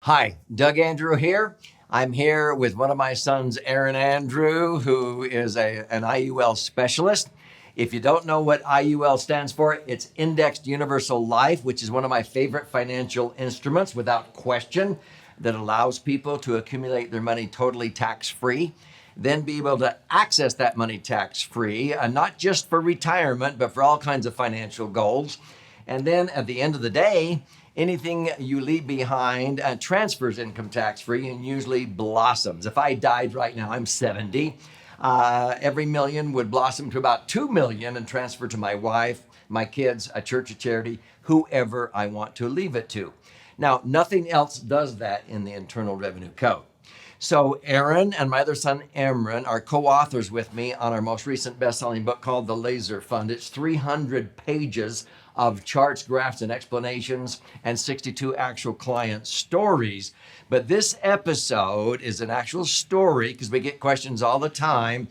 Hi, Doug Andrew here. I'm here with one of my sons, Aaron Andrew, who is an IUL specialist. If you don't know what IUL stands for, it's Indexed Universal Life, which is one of my favorite financial instruments, without question, that allows people to accumulate their money totally tax-free, then be able to access that money tax-free, not just for retirement, but for all kinds of financial goals. And then at the end of the day, anything you leave behind transfers income tax free and usually blossoms. If I died right now, I'm 70, every million would blossom to about 2 million and transfer to my wife, my kids, a church, a charity, whoever I want to leave it to. Now, nothing else does that in the Internal Revenue Code. So Aaron and my other son, Emran, are co-authors with me on our most recent best-selling book called The Laser Fund. It's 300 pages of charts, graphs, and explanations, and 62 actual client stories. But this episode is an actual story because we get questions all the time.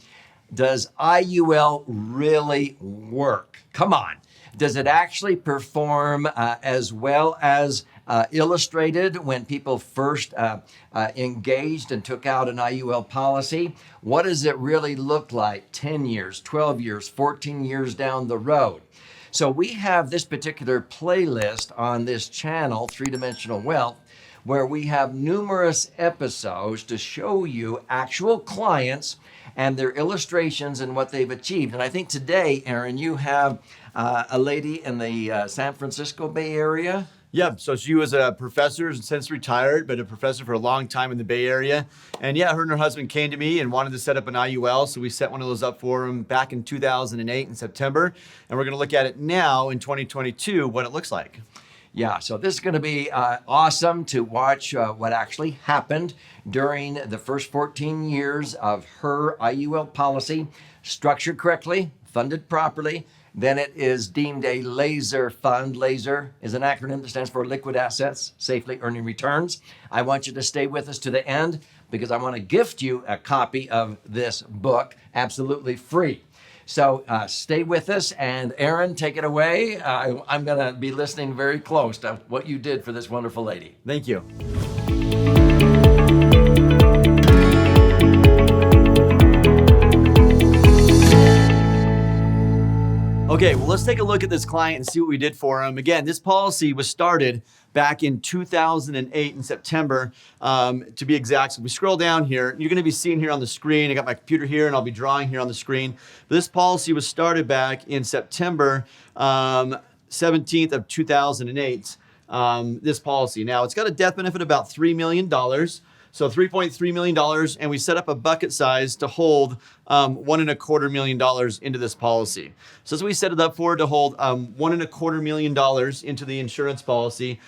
Does IUL really work? Come on. Does it actually perform as well as illustrated when people first engaged and took out an IUL policy? What does it really look like 10 years, 12 years, 14 years down the road? So we have this particular playlist on this channel, Three Dimensional Wealth, where we have numerous episodes to show you actual clients and their illustrations and what they've achieved. And I think today, Aaron, you have a lady in the San Francisco Bay Area. Yeah, so she was a professor, since retired, but a professor for a long time in the Bay Area. And yeah, her and her husband came to me and wanted to set up an IUL, so we set one of those up for them back in 2008 in September. And we're going to look at it now in 2022, what it looks like. Yeah, so this is going to be awesome to watch what actually happened during the first 14 years of her IUL policy, structured correctly, funded properly. Then it is deemed a laser fund. Laser is an acronym that stands for liquid assets, safely earning returns. I want you to stay with us to the end because I want to gift you a copy of this book absolutely free. So stay with us, and Aaron, take it away. I'm going to be listening very close to what you did for this wonderful lady. Thank you. Okay, well, let's take a look at this client and see what we did for him. Again, this policy was started back in 2008 in September, to be exact. So we scroll down here, you're going to be seeing here on the screen, I got my computer here and I'll be drawing here on the screen. But this policy was started back in September 17th of 2008, this policy. Now, it's got a death benefit of about $3 million. So $3.3 million, and we set up a bucket size to hold $1.25 million into this policy. So as we set it up for, to hold $1.25 million into the insurance policy,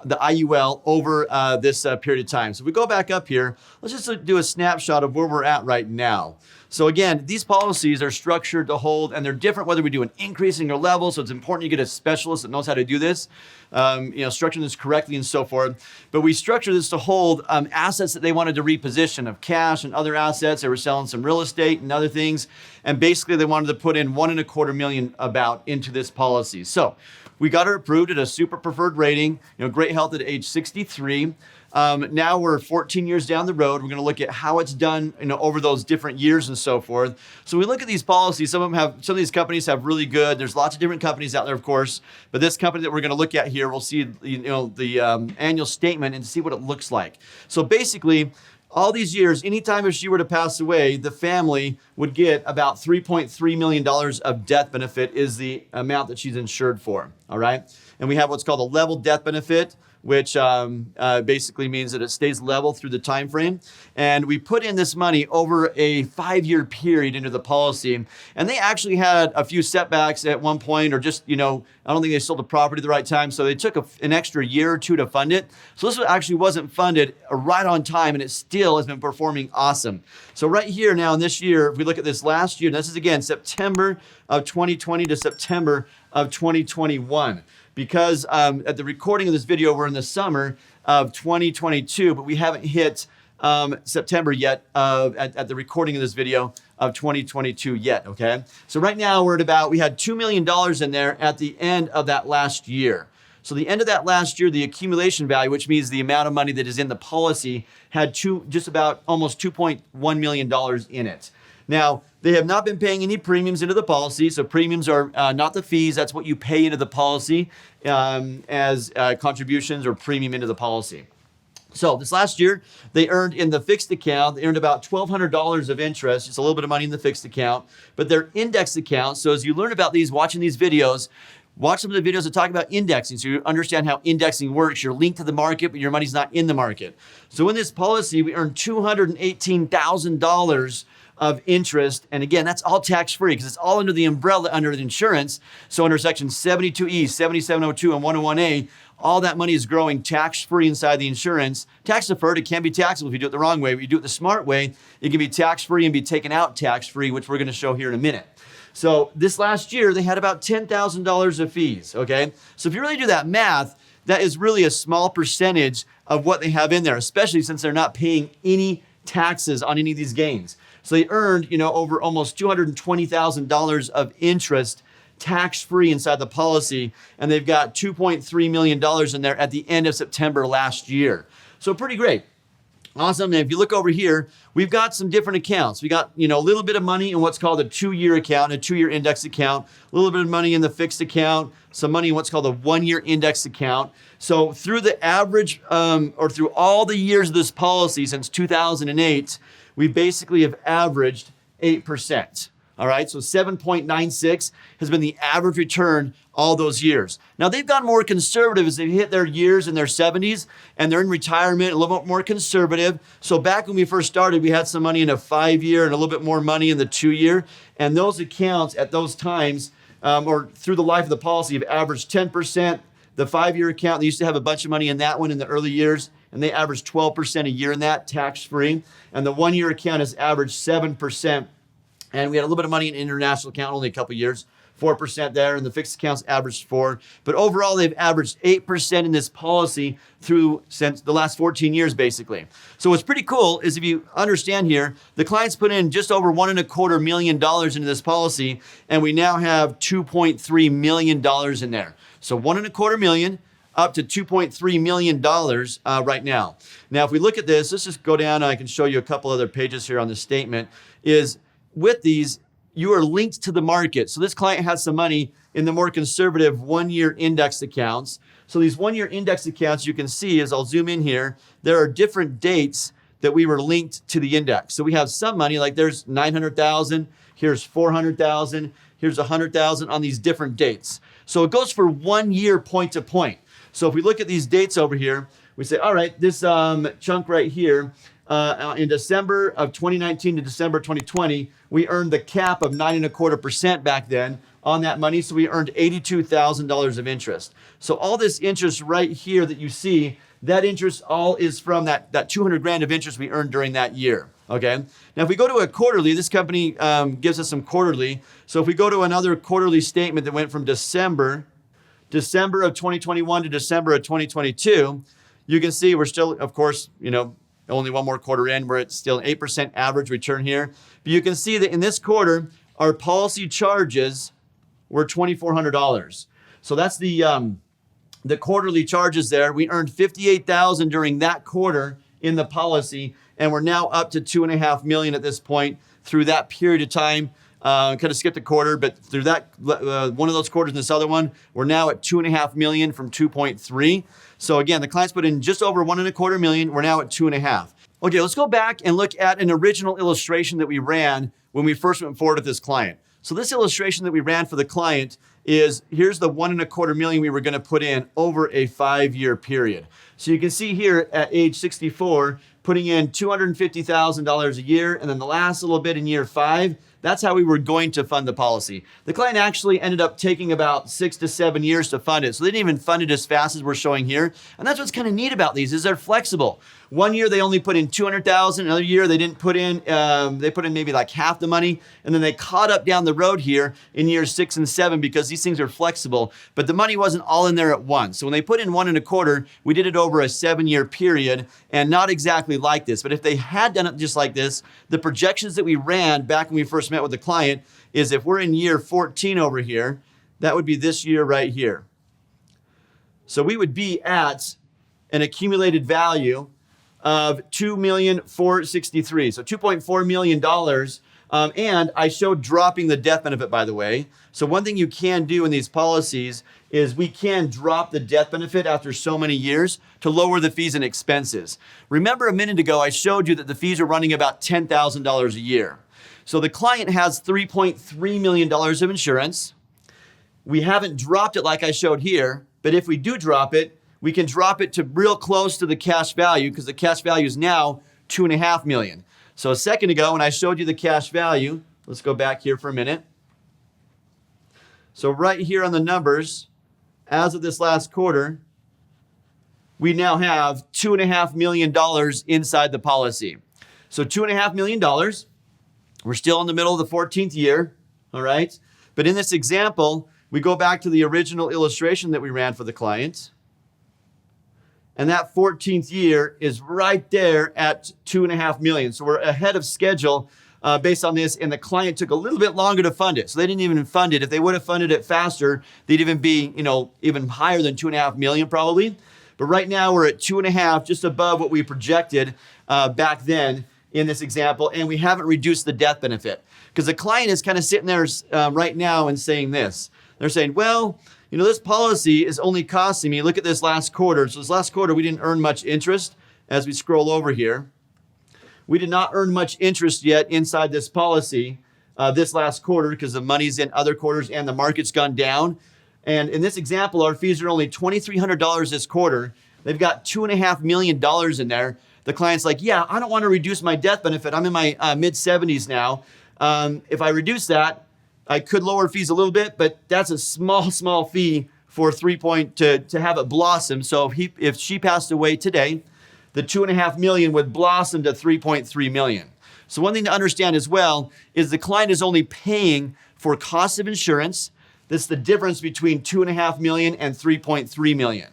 the IUL, over this period of time. So if we go back up here, let's just do a snapshot of where we're at right now. So again, these policies are structured to hold, and they're different whether we do an increasing or level. So it's important you get a specialist that knows how to do this, structuring this correctly and so forth. But we structure this to hold assets that they wanted to reposition of cash and other assets. They were selling some real estate and other things. And basically they wanted to put in $1.25 million about into this policy. So we got her approved at a super preferred rating, great health at age 63. Now we're 14 years down the road. We're going to look at how it's done, over those different years and so forth. So we look at these policies. Some of these companies have really good. There's lots of different companies out there, of course. But this company that we're going to look at here, we'll see, the annual statement and see what it looks like. So basically, all these years, anytime if she were to pass away, the family would get about $3.3 million of death benefit is the amount that she's insured for. All right. And we have what's called a level death benefit, which basically means that it stays level through the time frame. And we put in this money over a 5-year period into the policy. And they actually had a few setbacks at one point, or just, I don't think they sold the property at the right time. So they took an extra year or two to fund it. So this actually wasn't funded right on time, and it still has been performing awesome. So right here now in this year, if we look at this last year, this is again September of 2020 to September of 2021. Because at the recording of this video, we're in the summer of 2022, but we haven't hit September yet at the recording of this video of 2022 yet, okay? So right now we had $2 million in there at the end of that last year. So the end of that last year, the accumulation value, which means the amount of money that is in the policy, had just about almost $2.1 million in it. Now, they have not been paying any premiums into the policy. So premiums are not the fees. That's what you pay into the policy as contributions or premium into the policy. So this last year, they earned in the fixed account, they earned about $1,200 of interest, just a little bit of money in the fixed account, but their indexed account. So as you learn about these, watching these videos, watch some of the videos that talk about indexing so you understand how indexing works. You're linked to the market, but your money's not in the market. So in this policy, we earned $218,000 of interest. And again, that's all tax-free because it's all under the umbrella under the insurance. So under section 72E, 7702, and 101A, all that money is growing tax-free inside the insurance. Tax-deferred, it can be taxable if you do it the wrong way. But you do it the smart way, it can be tax-free and be taken out tax-free, which we're going to show here in a minute. So this last year, they had about $10,000 of fees, okay? So if you really do that math, that is really a small percentage of what they have in there, especially since they're not paying any taxes on any of these gains. So they earned, over almost $220,000 of interest tax-free inside the policy, and they've got $2.3 million in there at the end of September last year. So pretty great. Awesome. And if you look over here, we've got some different accounts. We got, a little bit of money in what's called a 2-year account, a 2-year index account, a little bit of money in the fixed account, some money in what's called a 1-year index account. So through the average, or through all the years of this policy since 2008, we basically have averaged 8%. All right, so 7.96 has been the average return all those years. Now, they've gone more conservative as they hit their years in their 70s and they're in retirement, a little bit more conservative. So back when we first started, we had some money in a 5-year and a little bit more money in the 2-year. And those accounts at those times, or through the life of the policy, have averaged 10%. The 5-year account, they used to have a bunch of money in that one in the early years, and they averaged 12% a year in that, tax-free. And the 1-year account has averaged 7%. And we had a little bit of money in an international account, only a couple years, 4% there, and the fixed accounts averaged 4%. But overall, they've averaged 8% in this policy since the last 14 years, basically. So what's pretty cool is if you understand here, the clients put in just over $1.25 million into this policy, and we now have $2.3 million in there. So $1.25 million up to $2.3 million right now. Now, if we look at this, let's just go down, and I can show you a couple other pages here on this statement, is with these, you are linked to the market. So this client has some money in the more conservative 1-year index accounts. So these 1-year index accounts, you can see as I'll zoom in here, there are different dates that we were linked to the index. So we have some money, like there's 900,000, here's 400,000, here's 100,000 on these different dates. So it goes for 1 year point to point. So if we look at these dates over here, we say, all right, this chunk right here, in December of 2019 to December 2020, we earned the cap of 9.25% back then on that money. So we earned $82,000 of interest. So all this interest right here that you see, that interest all is from that 200 grand of interest we earned during that year. Okay. Now, if we go to a quarterly, this company gives us some quarterly. So if we go to another quarterly statement that went from December of 2021 to December of 2022, you can see we're still, of course, only one more quarter in, we're at still an 8% average return here. But you can see that in this quarter, our policy charges were $2,400. So that's the quarterly charges there. We earned $58,000 during that quarter in the policy, and we're now up to $2.5 million at this point through that period of time. Kind of skipped a quarter, but through that one of those quarters and this other one, we're now at $2.5 million from 2.3. So again, the clients put in just over $1.25 million. We're now at 2.5. Okay, let's go back and look at an original illustration that we ran when we first went forward with this client. So this illustration that we ran for the client is, here's the $1.25 million we were going to put in over a 5-year period. So you can see here at age 64, putting in $250,000 a year, and then the last little bit in year 5, that's how we were going to fund the policy. The client actually ended up taking about 6 to 7 years to fund it. So they didn't even fund it as fast as we're showing here. And that's what's kind of neat about these is they're flexible. 1 year they only put in $200,000. Another year they didn't put in, they put in maybe like half the money. And then they caught up down the road here in years 6 and 7 because these things are flexible. But the money wasn't all in there at once. So when they put in 1.25, we did it over a 7-year period and not exactly like this. But if they had done it just like this, the projections that we ran back when we first met with the client is if we're in year 14 over here, that would be this year right here. So we would be at an accumulated value of $2,463,000, so $2.4 million. And I showed dropping the death benefit, by the way. So one thing you can do in these policies is we can drop the death benefit after so many years to lower the fees and expenses. Remember a minute ago, I showed you that the fees are running about $10,000 a year. So the client has $3.3 million of insurance. We haven't dropped it like I showed here, but if we do drop it, we can drop it to real close to the cash value because the cash value is now $2.5 million. So a second ago when I showed you the cash value, let's go back here for a minute. So right here on the numbers, as of this last quarter, we now have $2.5 million inside the policy. So $2.5 million, we're still in the middle of the 14th year, all right? But in this example, we go back to the original illustration that we ran for the client. And that 14th year is right there at $2.5 million. So we're ahead of schedule based on this. And the client took a little bit longer to fund it. So they didn't even fund it. If they would have funded it faster, they'd even be, even higher than $2.5 million probably. But right now we're at 2.5, just above what we projected back then in this example. And we haven't reduced the death benefit because the client is kind of sitting there right now and saying this. They're saying, well, this policy is only costing me, look at this last quarter. So this last quarter, we didn't earn much interest. As we scroll over here, we did not earn much interest yet inside this policy this last quarter because the money's in other quarters and the market's gone down. And in this example, our fees are only $2,300 this quarter. They've got $2.5 million in there. The client's like, yeah, I don't want to reduce my death benefit. I'm in my mid 70s now. If I reduce that, I could lower fees a little bit, but that's a small fee for to have it blossom. So if she passed away today, the $2.5 million would blossom to $3.3 million. So one thing to understand as well is the client is only paying for cost of insurance. That's the difference between $2.5 million and $3.3 million.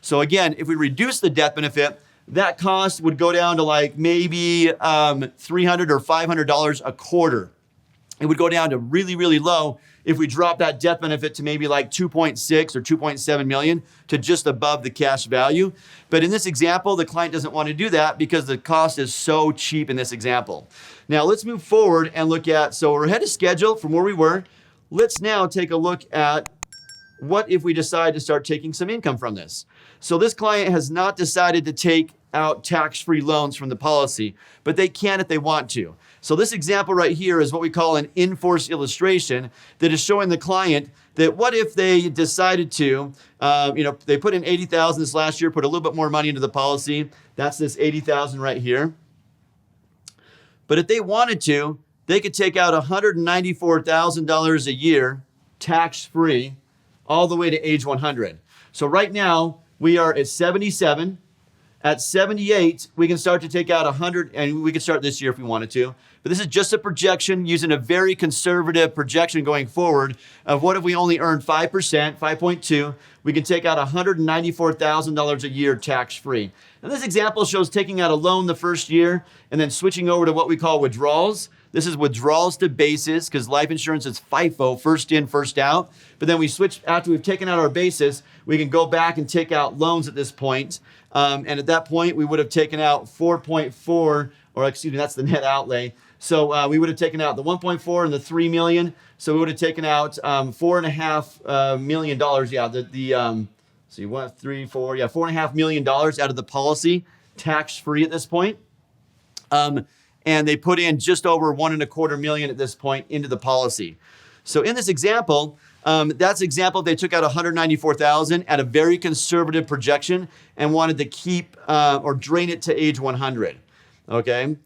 So again, if we reduce the death benefit, that cost would go down to like maybe $300 or $500 a quarter. It would go down to really, really low if we drop that death benefit to maybe like 2.6 or 2.7 million to just above the cash value. But in this example, the client doesn't want to do that because the cost is so cheap in this example. Now let's move forward and look at, so we're ahead of schedule from where we were. Let's now take a look at what if we decide to start taking some income from this. So this client has not decided to take out tax-free loans from the policy, but they can if they want to. So this example right here is what we call an in-force illustration that is showing the client that what if they decided to, they put in $80,000 this last year, put a little bit more money into the policy. That's this $80,000 right here. But if they wanted to, they could take out $194,000 a year tax-free all the way to age 100. So right now we are at 77. At 78, we can start to take out 100, and we can start this year if we wanted to. But this is just a projection using a very conservative projection going forward of what if we only earned 5%, 5.2, we can take out $194,000 a year tax-free. And this example shows taking out a loan the first year and then switching over to what we call withdrawals. This is withdrawals to basis because life insurance is FIFO, first in, first out. But then we switch, after we've taken out our basis, we can go back and take out loans at this point. And at that point, we would have taken out 4.4, or excuse me, that's the net outlay. So we would have taken out the 1.4 and the 3 million. So we would have taken out $4.5 million. Yeah, see, 1, 3, 4, yeah, $4.5 million out of the policy, tax-free at this point. And they put in just over $1.25 million at this point into the policy. So in this example, that's example, they took out $194,000 at a very conservative projection and wanted to keep or drain it to age 100. Okay.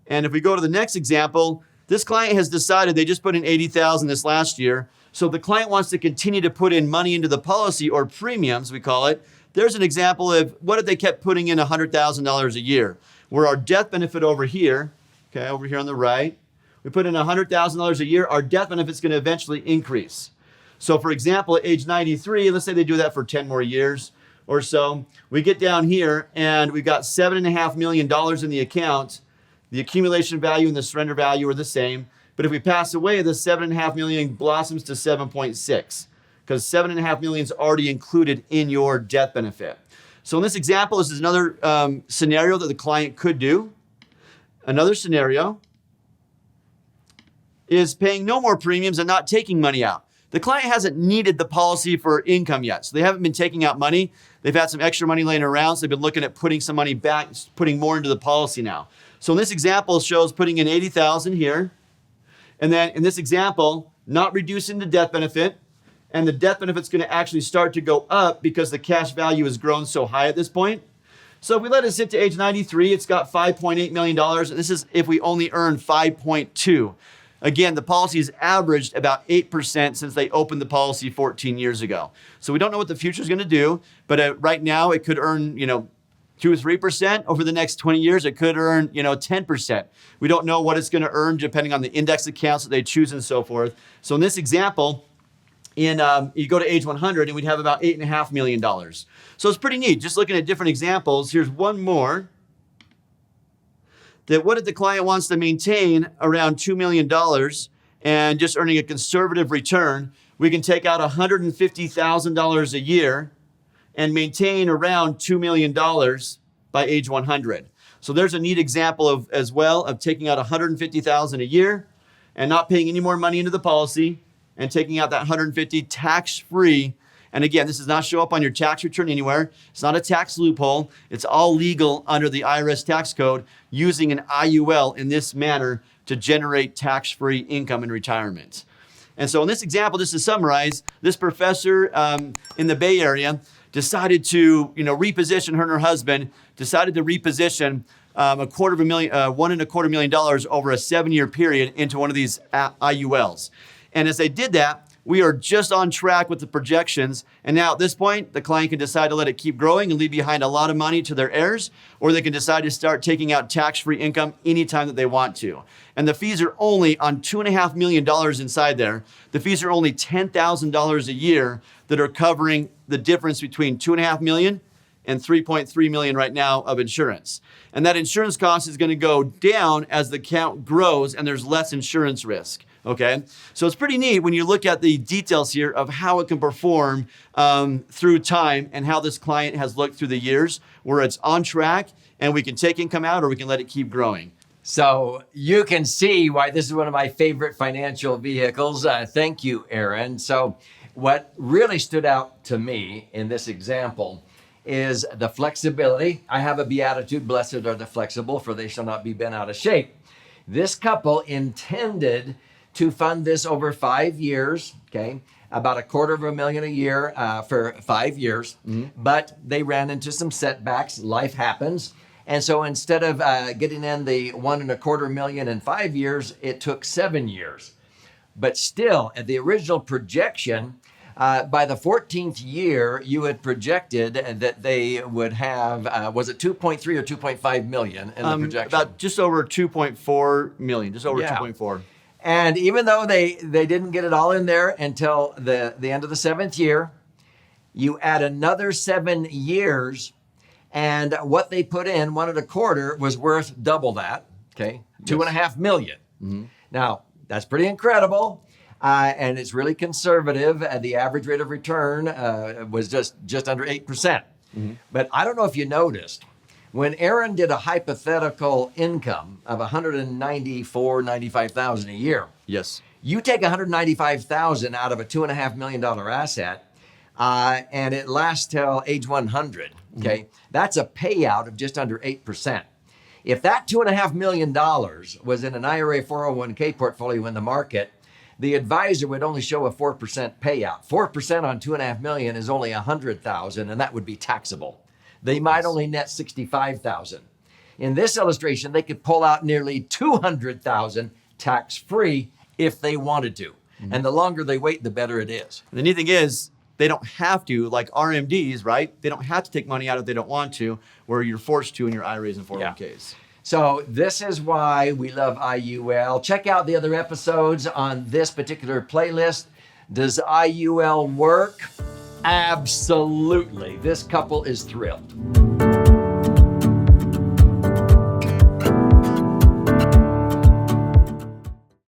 And if we go to the next example, this client has decided they just put in $80,000 this last year. So the client wants to continue to put in money into the policy or premiums, we call it. There's an example of what if they kept putting in $100,000 a year, where our death benefit over here, okay, over here on the right, we put in $100,000 a year, our death benefit is going to eventually increase. So for example, at age 93, let's say they do that for 10 more years or so, we get down here and we've got $7.5 million in the account. The accumulation value and the surrender value are the same. But if we pass away, the $7.5 million blossoms to 7.6 because $7.5 million is already included in your death benefit. So in this example, this is another scenario that the client could do. Another scenario is paying no more premiums and not taking money out. The client hasn't needed the policy for income yet. So they haven't been taking out money. They've had some extra money laying around. So they've been looking at putting some money back, putting more into the policy now. So in this example, it shows putting in $80,000 here. And then in this example, not reducing the death benefit. And the death benefit's going to actually start to go up because the cash value has grown so high at this point. So if we let it sit to age 93, it's got $5.8 million. And this is if we only earn 5.2. Again, the policy has averaged about 8% since they opened the policy 14 years ago. So we don't know what the future is going to do, but right now it could earn, 2 or 3%. Over the next 20 years, it could earn, 10%. We don't know what it's going to earn depending on the index accounts that they choose and so forth. So in this example, you go to age 100 and we'd have about $8.5 million. So it's pretty neat. Just looking at different examples. Here's one more. That what if the client wants to maintain around $2 million and just earning a conservative return, we can take out $150,000 a year and maintain around $2 million by age 100. So there's a neat example as well of taking out $150,000 a year and not paying any more money into the policy and taking out that $150,000 tax-free. And again, this does not show up on your tax return anywhere. It's not a tax loophole. It's all legal under the IRS tax code using an IUL in this manner to generate tax-free income in retirement. And so in this example, just to summarize, this professor in the Bay Area decided to, reposition her and her husband, decided to reposition $1.25 million over a 7-year period into one of these IULs. And as they did that, we are just on track with the projections. And now at this point, the client can decide to let it keep growing and leave behind a lot of money to their heirs, or they can decide to start taking out tax-free income anytime that they want to. And the fees are only on $2.5 million inside there. The fees are only $10,000 a year that are covering the difference between $2.5 million and $3.3 million right now of insurance. And that insurance cost is going to go down as the account grows and there's less insurance risk. Okay, so it's pretty neat when you look at the details here of how it can perform through time and how this client has looked through the years, where it's on track and we can take income out or we can let it keep growing. So you can see why this is one of my favorite financial vehicles. Thank you, Aaron. So what really stood out to me in this example is the flexibility. I have a beatitude, blessed are the flexible, for they shall not be bent out of shape. This couple intended to fund this over 5 years, okay, about $250,000 a year for 5 years. Mm-hmm. But they ran into some setbacks. Life happens. And so instead of getting in the $1.25 million in 5 years, it took 7 years. But still, at the original projection, by the 14th year, you had projected that they would have, was it 2.3 or 2.5 million in the projection? About just over 2.4 million, just over 2.4. And even though they didn't get it all in there until the end of the 7th year, you add another 7 years, and what they put in, 1.25, was worth double that, okay? Yes. $2.5 million. Mm-hmm. Now, that's pretty incredible, and it's really conservative. The average rate of return was just under 8%. Mm-hmm. But I don't know if you noticed, when Aaron did a hypothetical income of $194,000-$95,000 a year, yes, you take $195,000 out of a $2.5 million asset, and it lasts till age 100. Okay, mm-hmm. That's a payout of just under 8%. If that $2.5 million was in an IRA 401k portfolio in the market, the advisor would only show a 4% payout. 4% on $2.5 million is only $100,000, and that would be taxable. They might only net $65,000. In this illustration, they could pull out nearly $200,000 tax-free if they wanted to. Mm-hmm. And the longer they wait, the better it is. The neat thing is, they don't have to, like RMDs, right? They don't have to take money out if they don't want to, where you're forced to in your IRAs and 401ks. Yeah. So this is why we love IUL. Check out the other episodes on this particular playlist. Does IUL work? Absolutely. This couple is thrilled.